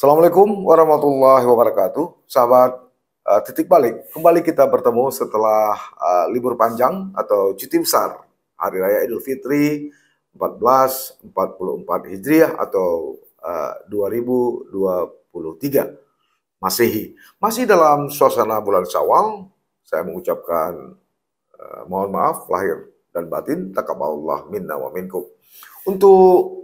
Assalamualaikum warahmatullahi wabarakatuh. Sahabat Titik Balik, kembali kita bertemu setelah libur panjang atau cuti besar Hari Raya Idul Fitri 1444 Hijriah atau 2023 Masehi. Masih dalam suasana bulan Syawal, saya mengucapkan mohon maaf lahir dan batin, taqabbalallah minna wa minkum. Untuk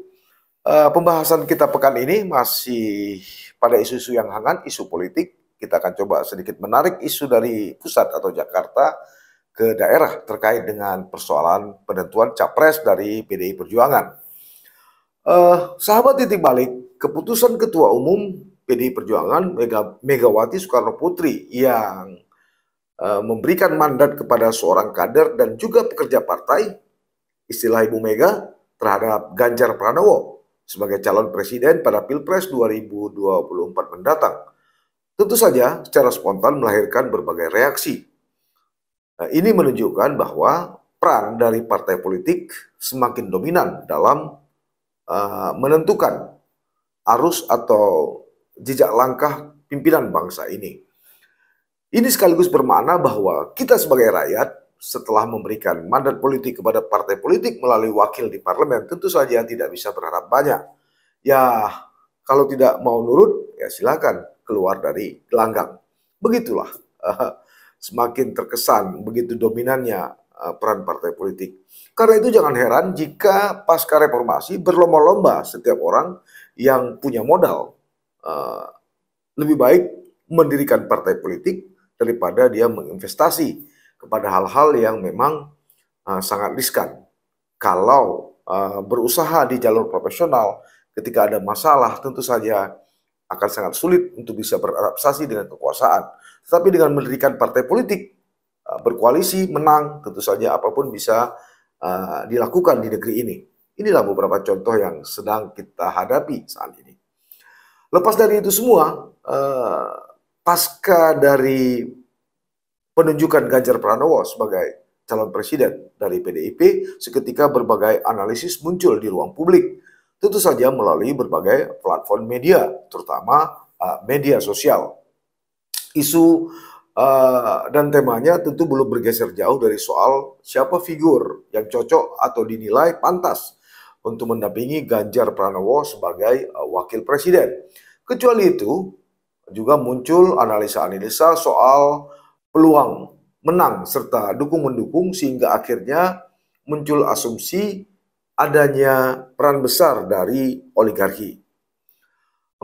pembahasan kita pekan ini masih pada isu-isu yang hangat, isu politik. Kita akan coba sedikit menarik isu dari pusat atau Jakarta ke daerah terkait dengan persoalan penentuan capres dari PDI Perjuangan. Sahabat Titik Balik, keputusan Ketua Umum PDI Perjuangan Megawati Soekarno Putri yang memberikan mandat kepada seorang kader dan juga pekerja partai, istilah Ibu Mega, terhadap Ganjar Pranowo sebagai calon presiden pada Pilpres 2024 mendatang, tentu saja secara spontan melahirkan berbagai reaksi. Ini menunjukkan bahwa peran dari partai politik semakin dominan dalam menentukan arus atau jejak langkah pimpinan bangsa ini. Ini sekaligus bermakna bahwa kita sebagai rakyat, setelah memberikan mandat politik kepada partai politik melalui wakil di parlemen, tentu saja tidak bisa berharap banyak. Ya, kalau tidak mau nurut, ya silakan keluar dari gelanggang. Begitulah, semakin terkesan begitu dominannya peran partai politik. Karena itu jangan heran jika pasca reformasi berlomba-lomba setiap orang yang punya modal lebih baik mendirikan partai politik daripada dia menginvestasi kepada hal-hal yang memang sangat riskan. Kalau berusaha di jalur profesional, ketika ada masalah tentu saja akan sangat sulit untuk bisa beradaptasi dengan kekuasaan. Tetapi dengan mendirikan partai politik, berkoalisi, menang, tentu saja apapun bisa dilakukan di negeri ini. Inilah beberapa contoh yang sedang kita hadapi saat ini. Lepas dari itu semua, pasca dari penunjukan Ganjar Pranowo sebagai calon presiden dari PDIP, seketika berbagai analisis muncul di ruang publik. Tentu saja melalui berbagai platform media, terutama media sosial. Isu dan temanya tentu belum bergeser jauh dari soal siapa figur yang cocok atau dinilai pantas untuk mendampingi Ganjar Pranowo sebagai wakil presiden. Kecuali itu, juga muncul analisa-analisa soal peluang menang serta dukung-mendukung sehingga akhirnya muncul asumsi adanya peran besar dari oligarki.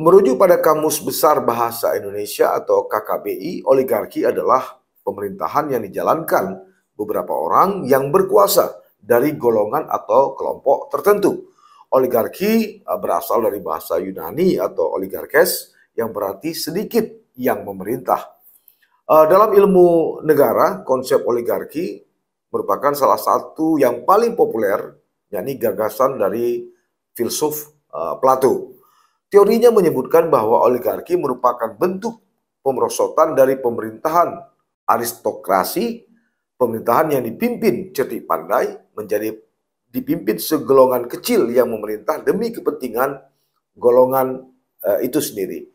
Merujuk pada Kamus Besar Bahasa Indonesia atau KKBI, oligarki adalah pemerintahan yang dijalankan beberapa orang yang berkuasa dari golongan atau kelompok tertentu. Oligarki berasal dari bahasa Yunani atau oligarkes yang berarti sedikit yang memerintah. Dalam ilmu negara, konsep oligarki merupakan salah satu yang paling populer, yakni gagasan dari filsuf Plato. Teorinya menyebutkan bahwa oligarki merupakan bentuk pemerosotan dari pemerintahan aristokrasi, pemerintahan yang dipimpin cerdik pandai menjadi dipimpin segolongan kecil yang memerintah demi kepentingan golongan itu sendiri.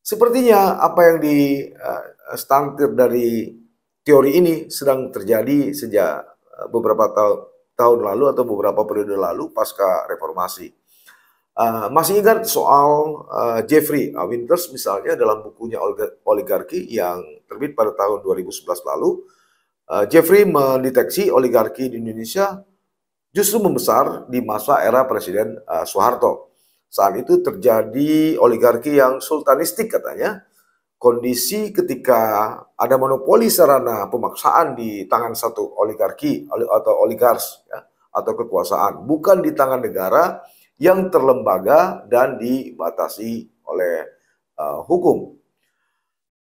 Sepertinya apa yang distantir dari teori ini sedang terjadi sejak beberapa tahun lalu atau beberapa periode lalu pasca reformasi. Masih ingat soal Jeffrey Winters misalnya dalam bukunya Oligarki yang terbit pada tahun 2011 lalu. Jeffrey mendeteksi oligarki di Indonesia justru membesar di masa era Presiden Soeharto. Saat itu terjadi oligarki yang sultanistik katanya. Kondisi ketika ada monopoli sarana pemaksaan di tangan satu oligarki atau oligars ya, atau kekuasaan, bukan di tangan negara yang terlembaga dan dibatasi oleh hukum.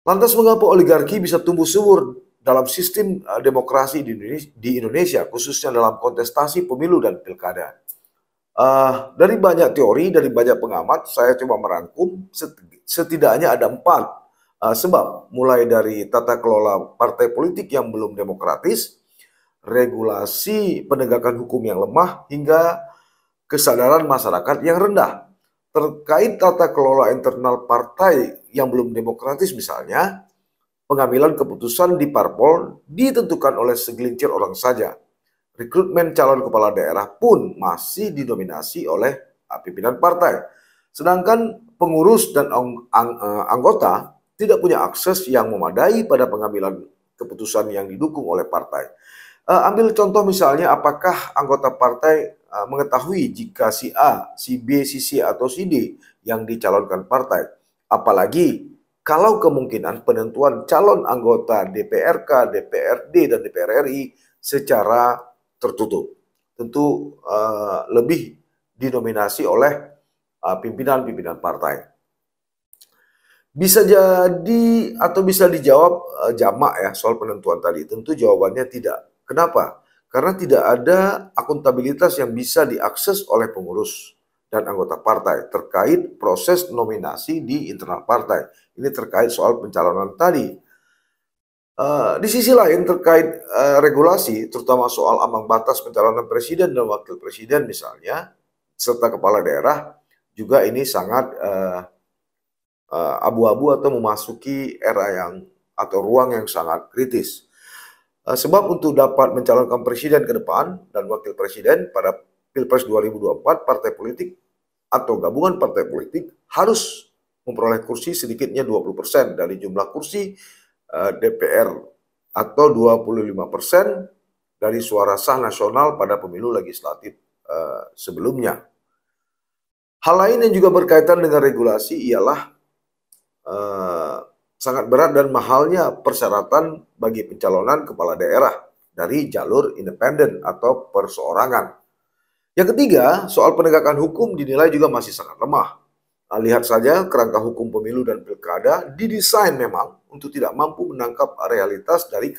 Lantas mengapa oligarki bisa tumbuh subur dalam sistem demokrasi di Indonesia, khususnya dalam kontestasi pemilu dan pilkada? Dari banyak teori, dari banyak pengamat, saya coba merangkum setidaknya ada 4 sebab, mulai dari tata kelola partai politik yang belum demokratis, regulasi penegakan hukum yang lemah, hingga kesadaran masyarakat yang rendah. terkait tata kelola internal partai yang belum demokratis misalnya, pengambilan keputusan di parpol ditentukan oleh segelintir orang saja. Rekrutmen calon kepala daerah pun masih didominasi oleh pimpinan partai. Sedangkan pengurus dan anggota tidak punya akses yang memadai pada pengambilan keputusan yang didukung oleh partai. Ambil contoh misalnya, apakah anggota partai mengetahui jika si A, si B, si C, atau si D yang dicalonkan partai? Apalagi kalau kemungkinan penentuan calon anggota DPRK, DPRD, dan DPR RI secara tertutup. Tentu lebih didominasi oleh pimpinan-pimpinan partai. Bisa jadi atau bisa dijawab jamak ya soal penentuan tadi. Tentu jawabannya tidak. Kenapa? Karena tidak ada akuntabilitas yang bisa diakses oleh pengurus dan anggota partai terkait proses nominasi di internal partai. Ini terkait soal pencalonan tadi. Di sisi lain terkait regulasi, terutama soal ambang batas pencalonan presiden dan wakil presiden misalnya, serta kepala daerah, juga ini sangat abu-abu atau memasuki era yang atau ruang yang sangat kritis. Sebab untuk dapat mencalonkan presiden ke depan dan wakil presiden pada Pilpres 2024, partai politik atau gabungan partai politik harus memperoleh kursi sedikitnya 20% dari jumlah kursi DPR atau 25% dari suara sah nasional pada pemilu legislatif sebelumnya. Hal lain yang juga berkaitan dengan regulasi ialah sangat berat dan mahalnya persyaratan bagi pencalonan kepala daerah dari jalur independen atau perseorangan. Yang ketiga, soal penegakan hukum dinilai juga masih sangat lemah. Lihat saja kerangka hukum pemilu dan pilkada didesain memang untuk tidak mampu menangkap realitas dari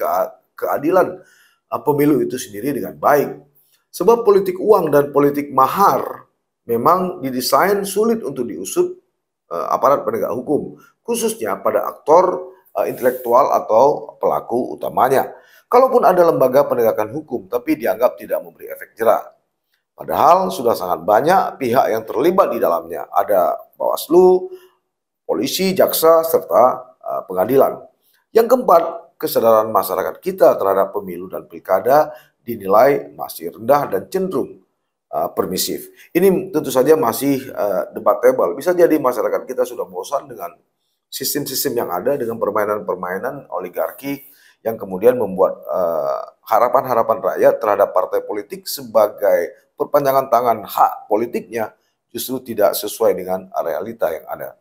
keadilan pemilu itu sendiri dengan baik. Sebab politik uang dan politik mahar memang didesain sulit untuk diusut aparat penegak hukum, khususnya pada aktor intelektual atau pelaku utamanya. Kalaupun ada lembaga penegakan hukum, tapi dianggap tidak memberi efek jera. Padahal sudah sangat banyak pihak yang terlibat di dalamnya. Ada Bawaslu, polisi, jaksa, serta pengadilan. Yang keempat, kesadaran masyarakat kita terhadap pemilu dan pilkada dinilai masih rendah dan cenderung permisif. Ini tentu saja masih debatable. Bisa jadi masyarakat kita sudah bosan dengan sistem-sistem yang ada, dengan permainan-permainan oligarki yang kemudian membuat harapan-harapan rakyat terhadap partai politik sebagai perpanjangan tangan hak politiknya justru tidak sesuai dengan realita yang ada.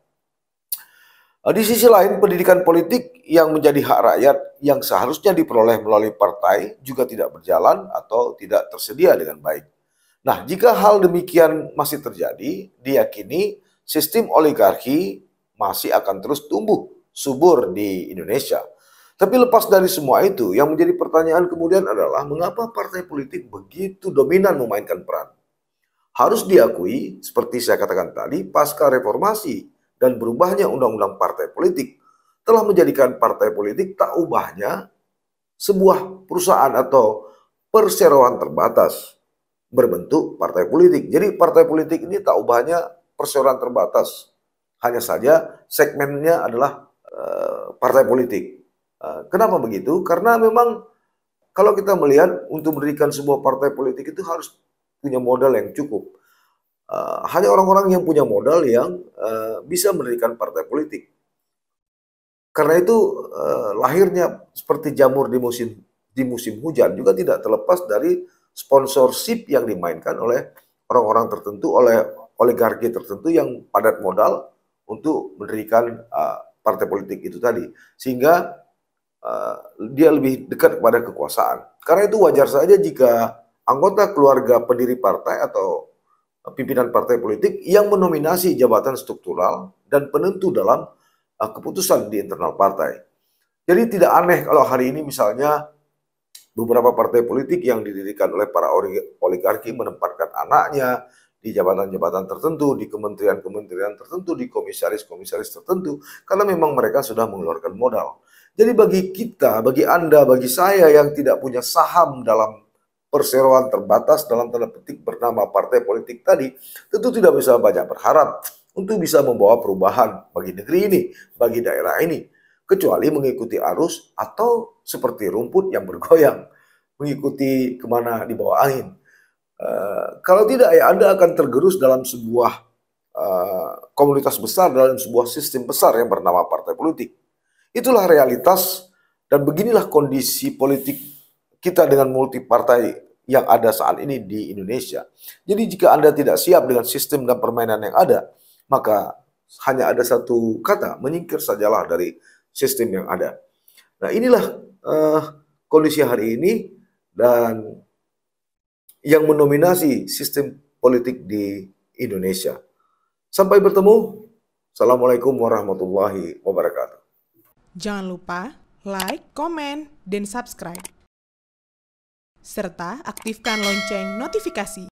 Di sisi lain, pendidikan politik yang menjadi hak rakyat yang seharusnya diperoleh melalui partai juga tidak berjalan atau tidak tersedia dengan baik. Nah, jika hal demikian masih terjadi, diyakini sistem oligarki masih akan terus tumbuh subur di Indonesia. Tapi lepas dari semua itu, yang menjadi pertanyaan kemudian adalah mengapa partai politik begitu dominan memainkan peran? Harus diakui, seperti saya katakan tadi, pasca reformasi dan berubahnya undang-undang partai politik telah menjadikan partai politik tak ubahnya sebuah perusahaan atau perseroan terbatas berbentuk partai politik. Jadi partai politik ini tak ubahnya perseroan terbatas. Hanya saja segmennya adalah partai politik. Kenapa begitu? Karena memang kalau kita melihat untuk mendirikan sebuah partai politik itu harus punya modal yang cukup. Hanya orang-orang yang punya modal yang bisa mendirikan partai politik. Karena itu lahirnya seperti jamur di musim hujan juga tidak terlepas dari sponsorship yang dimainkan oleh orang-orang tertentu, oleh oligarki tertentu yang padat modal untuk mendirikan partai politik itu tadi. Sehingga dia lebih dekat kepada kekuasaan. Karena itu wajar saja jika anggota keluarga pendiri partai atau pimpinan partai politik yang menominasi jabatan struktural dan penentu dalam keputusan di internal partai. Jadi tidak aneh kalau hari ini misalnya beberapa partai politik yang didirikan oleh para oligarki menempatkan anaknya di jabatan-jabatan tertentu, di kementerian-kementerian tertentu, di komisaris-komisaris tertentu, karena memang mereka sudah mengeluarkan modal. Jadi bagi kita, bagi Anda, bagi saya yang tidak punya saham dalam perseroan terbatas dalam tanda petik bernama partai politik tadi, tentu tidak bisa banyak berharap untuk bisa membawa perubahan bagi negeri ini, bagi daerah ini, kecuali mengikuti arus atau seperti rumput yang bergoyang, mengikuti kemana di bawah angin. Kalau tidak, ya Anda akan tergerus dalam sebuah komunitas besar, dalam sebuah sistem besar yang bernama partai politik. Itulah realitas dan beginilah kondisi politik kita dengan multi partai yang ada saat ini di Indonesia. Jadi jika Anda tidak siap dengan sistem dan permainan yang ada, maka hanya ada satu kata, menyingkir sajalah dari sistem yang ada. Nah, inilah kondisi hari ini dan yang mendominasi sistem politik di Indonesia. Sampai bertemu. Assalamualaikum warahmatullahi wabarakatuh. Jangan lupa like, komen, dan subscribe. Serta aktifkan lonceng notifikasi.